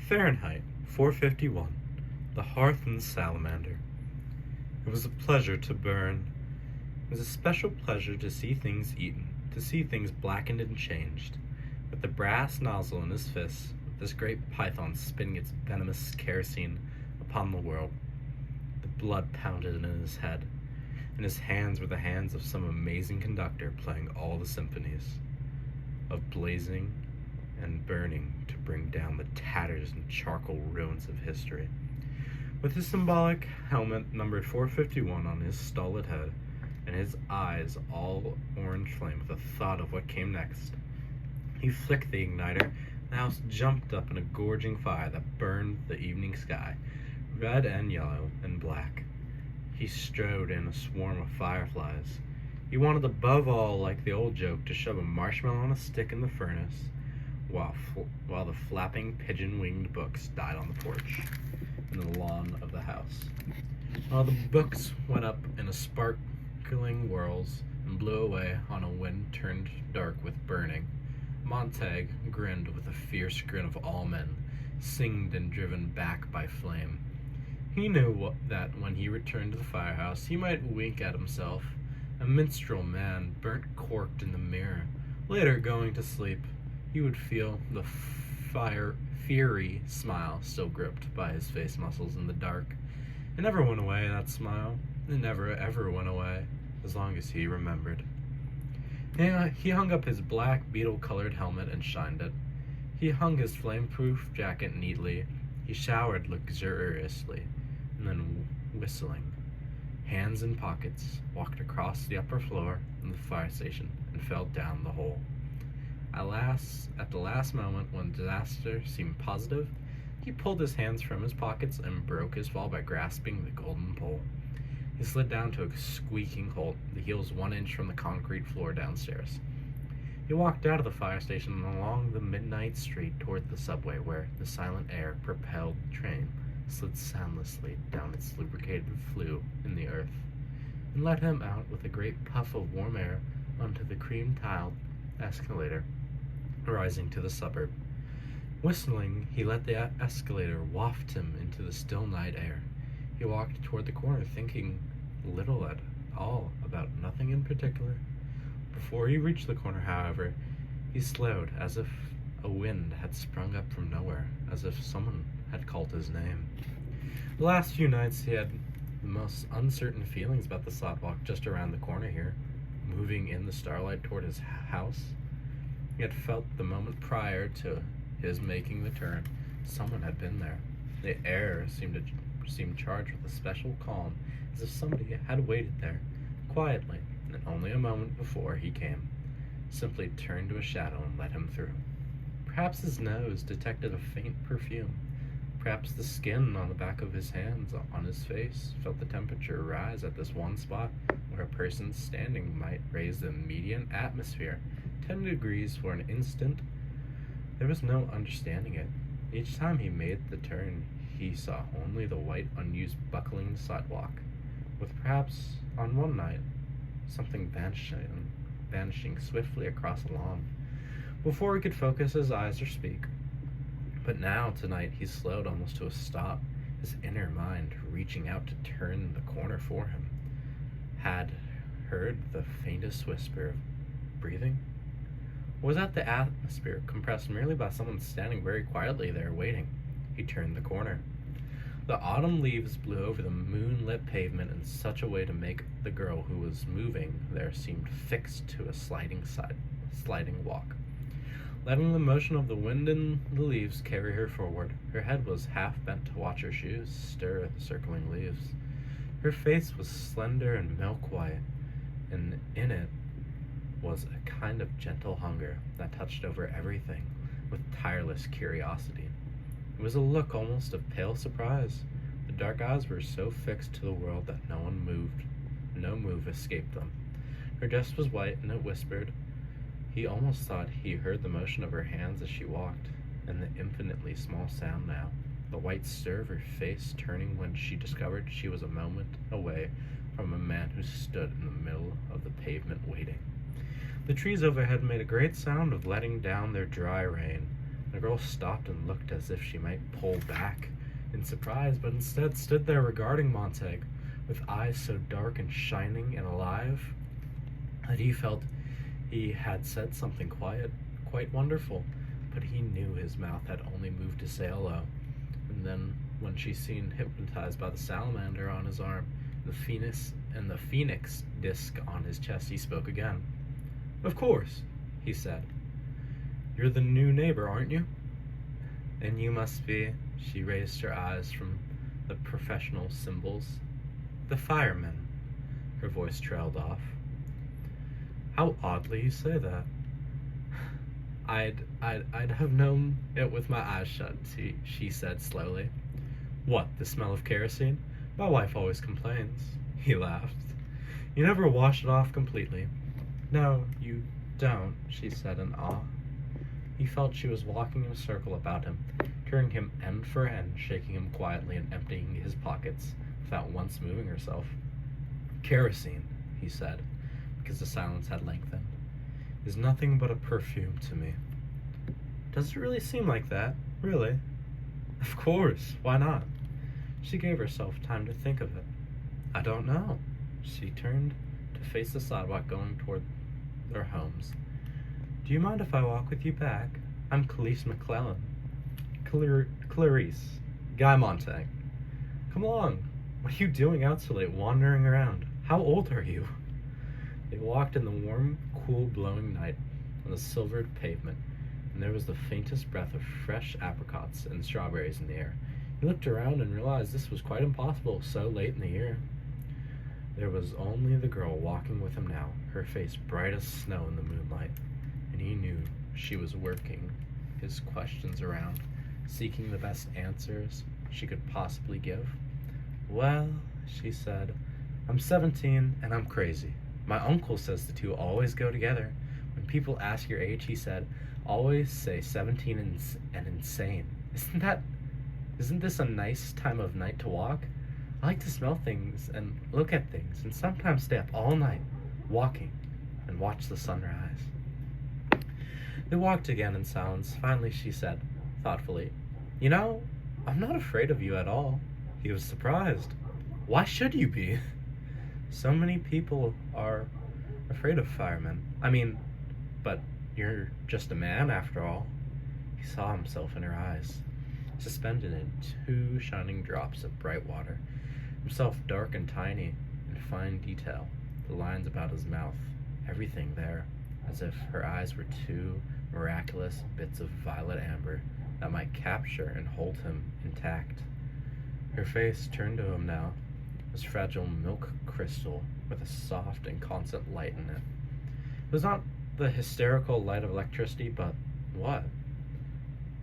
Fahrenheit 451. The Hearth and the Salamander. It was a pleasure to burn. It was a special pleasure to see things eaten, to see things blackened and changed. With the brass nozzle in his fist, with this great python spitting its venomous kerosene upon the world. The blood pounded in his head, and his hands were the hands of some amazing conductor playing all the symphonies of blazing and burning to bring down the tatters and charcoal ruins of history. With his symbolic helmet numbered 451 on his stolid head, and his eyes all orange flame with the thought of what came next, he flicked the igniter. The house jumped up in a gorging fire that burned the evening sky, red and yellow and black. He strode in a swarm of fireflies. He wanted above all, like the old joke, to shove a marshmallow on a stick in the furnace, while the flapping pigeon-winged books died on the porch in the lawn of the house. While the books went up in a sparkling whirls and blew away on a wind turned dark with burning, Montague grinned with a fierce grin of all men, singed and driven back by flame. He knew that when he returned to the firehouse, he might wink at himself, a minstrel man burnt corked in the mirror. Later, going to sleep, he would feel the fiery smile still gripped by his face muscles in the dark. It never went away, that smile. It never ever went away, as long as he remembered. He hung up his black beetle-colored helmet and shined it. He hung his flame-proof jacket neatly. He showered luxuriously, and then, whistling, hands in pockets, walked across the upper floor in the fire station and fell down the hole. At the last moment, when disaster seemed positive, he pulled his hands from his pockets and broke his fall by grasping the golden pole. He slid down to a squeaking halt, the heels 1 inch from the concrete floor downstairs. He walked out of the fire station and along the midnight street toward the subway, where the silent air-propelled train slid soundlessly down its lubricated flue in the earth, and let him out with a great puff of warm air onto the cream-tiled escalator rising to the suburb. Whistling, he let the escalator waft him into the still night air. He walked toward the corner, thinking little at all about nothing in particular. Before he reached the corner, however, he slowed, as if a wind had sprung up from nowhere, as if someone had called his name. The last few nights he had the most uncertain feelings about the sidewalk just around the corner here, moving in the starlight toward his house. He had felt the moment prior to his making the turn someone had been there. The air seemed charged with a special calm, as if somebody had waited there, quietly, and only a moment before he came, simply turned to a shadow and let him through. Perhaps his nose detected a faint perfume. Perhaps the skin on the back of his hands, on his face, felt the temperature rise at this one spot where a person standing might raise the median atmosphere 10 degrees for an instant. There was no understanding it. Each time he made the turn, he saw only the white, unused, buckling sidewalk, with perhaps, on one night, something vanishing swiftly across a lawn, before he could focus his eyes or speak. But now, tonight, he slowed almost to a stop, his inner mind reaching out to turn the corner for him. Had heard the faintest whisper of breathing? Or was that the atmosphere compressed merely by someone standing very quietly there waiting? He turned the corner. The autumn leaves blew over the moonlit pavement in such a way to make the girl who was moving there seem fixed to a sliding walk. Letting the motion of the wind and the leaves carry her forward, her head was half bent to watch her shoes stir the circling leaves. Her face was slender and milk-white, and in it was a kind of gentle hunger that touched over everything with tireless curiosity. It was a look almost of pale surprise. The dark eyes were so fixed to the world that no move escaped them. Her dress was white, and it whispered. He almost thought he heard the motion of her hands as she walked, and the infinitely small sound now, the white stir of her face turning when she discovered she was a moment away from a man who stood in the middle of the pavement waiting. The trees overhead made a great sound of letting down their dry rain. The girl stopped and looked as if she might pull back in surprise, but instead stood there regarding Montague with eyes so dark and shining and alive that he felt he had said something quite wonderful, but he knew his mouth had only moved to say hello. And then, when she seemed hypnotized by the salamander on his arm, the phoenix disc on his chest, he spoke again. "Of course," he said. "You're the new neighbor, aren't you?" "And you must be," she raised her eyes from the professional symbols. "The fireman," her voice trailed off. "How oddly you say that." I'd have known it with my eyes shut," she said slowly. "What, the smell of kerosene? My wife always complains." He laughed. "You never wash it off completely." "No, you don't," she said in awe. He felt she was walking in a circle about him, turning him end for end, shaking him quietly and emptying his pockets without once moving herself. "Kerosene," he said, because the silence had lengthened, "is nothing but a perfume to me." "Does it really seem like that? Really?" "Of course. Why not?" She gave herself time to think of it. "I don't know." She turned to face the sidewalk going toward their homes. "Do you mind if I walk with you back? I'm Clarice McClellan." Clarice. Guy Montague. "Come along. What are you doing out so late, wandering around? How old are you?" They walked in the warm, cool, blowing night on the silvered pavement, and there was the faintest breath of fresh apricots and strawberries in the air. He looked around and realized this was quite impossible so late in the year. There was only the girl walking with him now, her face bright as snow in the moonlight, and he knew she was working his questions around, seeking the best answers she could possibly give. "Well," she said, "I'm 17 and I'm crazy. My uncle says the two always go together. When people ask your age, he said, always say 17 and insane. Isn't this a nice time of night to walk? I like to smell things and look at things and sometimes stay up all night walking and watch the sunrise." They walked again in silence. Finally she said, thoughtfully, "You know, I'm not afraid of you at all." He was surprised. "Why should you be?" "So many people are afraid of firemen. But you're just a man after all." He saw himself in her eyes, suspended in 2 shining drops of bright water, himself dark and tiny in fine detail, the lines about his mouth, everything there, as if her eyes were 2 miraculous bits of violet amber that might capture and hold him intact. Her face, turned to him now, was fragile milk crystal with a soft and constant light in it. It was not the hysterical light of electricity, but what?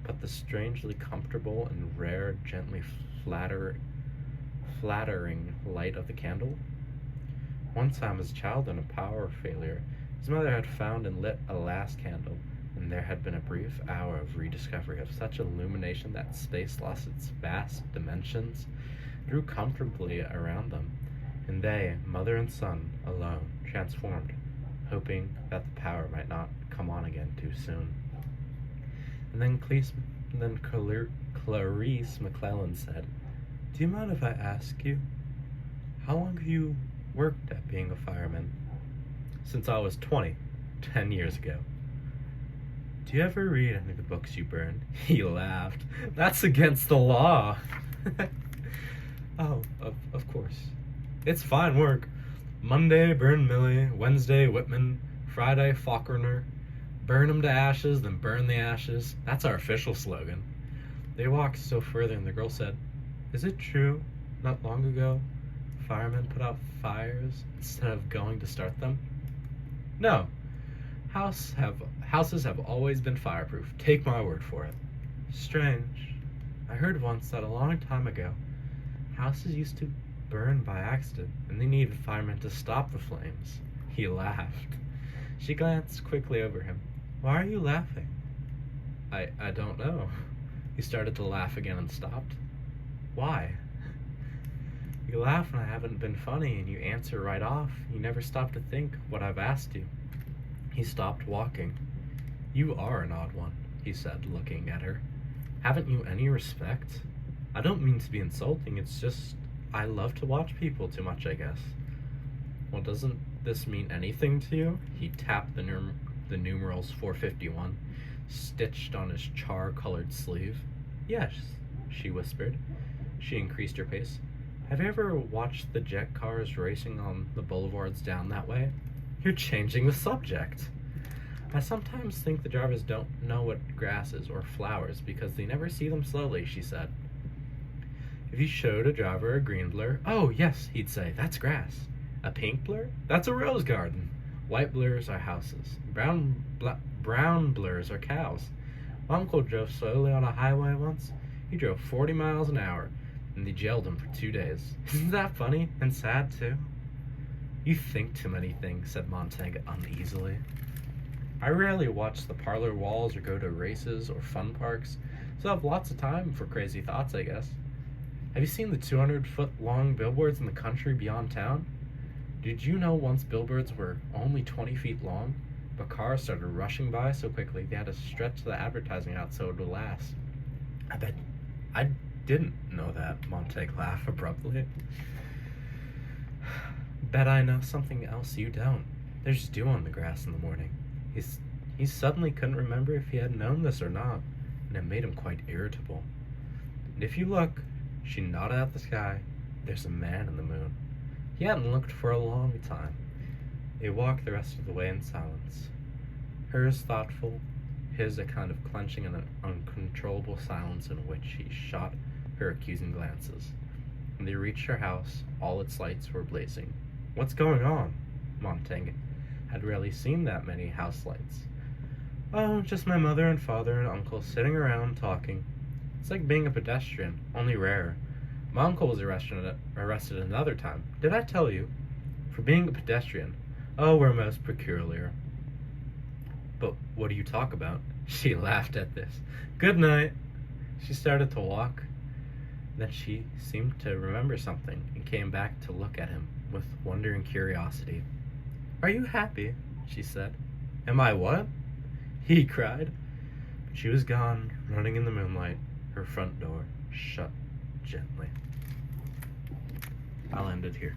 But the strangely comfortable and rare, gently flattering light of the candle. One time as a child in a power failure, his mother had found and lit a last candle, and there had been a brief hour of rediscovery of such illumination that space lost its vast dimensions, drew comfortably around them, and they, mother and son, alone, transformed, hoping that the power might not come on again too soon. And then Clarice McClellan said, "Do you mind if I ask you, how long have you worked at being a fireman?" "Since I was 20, 10 years ago." "Do you ever read any of the books you burn?" He laughed. "That's against the law." "Oh, of course. It's fine work. Monday, burn Millie. Wednesday, Whitman. Friday, Faulkner. Burn 'em to ashes, then burn the ashes. That's our official slogan." They walked still further, and the girl said, "Is it true, not long ago, firemen put out fires instead of going to start them?" "No. Houses have always been fireproof. Take my word for it." "Strange. I heard once that a long time ago, houses used to burn by accident, and they needed firemen to stop the flames." He laughed. She glanced quickly over him. "Why are you laughing?" I don't know." He started to laugh again and stopped. "Why?" "You laugh when I haven't been funny, and you answer right off. You never stop to think what I've asked you." He stopped walking. "You are an odd one." he said, looking at her. Haven't you any respect? I don't mean to be insulting, it's just I love to watch people too much, I guess. Well, doesn't this mean anything to you? He tapped the numerals 451, stitched on his char-colored sleeve. Yes, she whispered. She increased her pace. Have you ever watched the jet cars racing on the boulevards down that way? You're changing the subject. I sometimes think the drivers don't know what grass is or flowers because they never see them slowly, she said. If you showed a driver a green blur, oh yes, he'd say, that's grass. A pink blur? That's a rose garden. White blurs are houses. Brown blurs are cows. My uncle drove slowly on a highway once. He drove 40 miles an hour, and they jailed him for 2 days. Isn't that funny and sad, too? You think too many things, said Montag uneasily. I rarely watch the parlor walls or go to races or fun parks, so I have lots of time for crazy thoughts, I guess. Have you seen the 200-foot-long billboards in the country beyond town? Did you know once billboards were only 20 feet long, but cars started rushing by so quickly they had to stretch the advertising out so it would last? I didn't know that, Montag laughed abruptly. Bet I know something else you don't. There's dew on the grass in the morning. He suddenly couldn't remember if he had known this or not, and it made him quite irritable. And if you look, she nodded at the sky, there's a man in the moon. He hadn't looked for a long time. They walked the rest of the way in silence. Hers thoughtful, his a kind of clenching and an uncontrollable silence in which he shot her accusing glances. When they reached her house, all its lights were blazing. What's going on? Montag had rarely seen that many house lights. Oh, just my mother and father and uncle sitting around talking. It's like being a pedestrian, only rarer. My uncle was arrested another time. Did I tell you? For being a pedestrian. Oh, we're most peculiar. But what do you talk about? She laughed at this. Good night. She started to walk. Then she seemed to remember something and came back to look at him with wondering curiosity. Are you happy? She said. Am I what? He cried. But she was gone, running in the moonlight, her front door shut gently. I'll end it here.